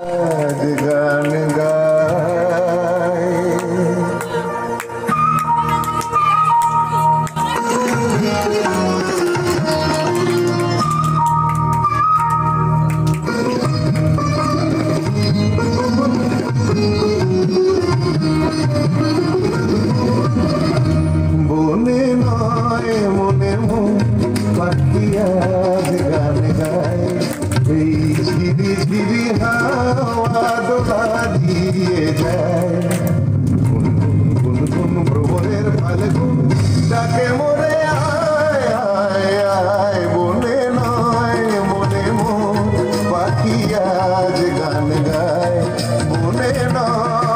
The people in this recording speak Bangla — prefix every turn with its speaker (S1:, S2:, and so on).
S1: আজ গান গাই বনে নয় মনে মন পাখি আজ গান গায় এই ঝিরি ঝিরি হাওয়া দোলা দিয়ে যায় গুন গুন ভ্রমণের ফাল্গুন ডাকে মোরে আয় আয় আয় বনে নয় মনে মন পাখি আজ গান গায় বনে নয়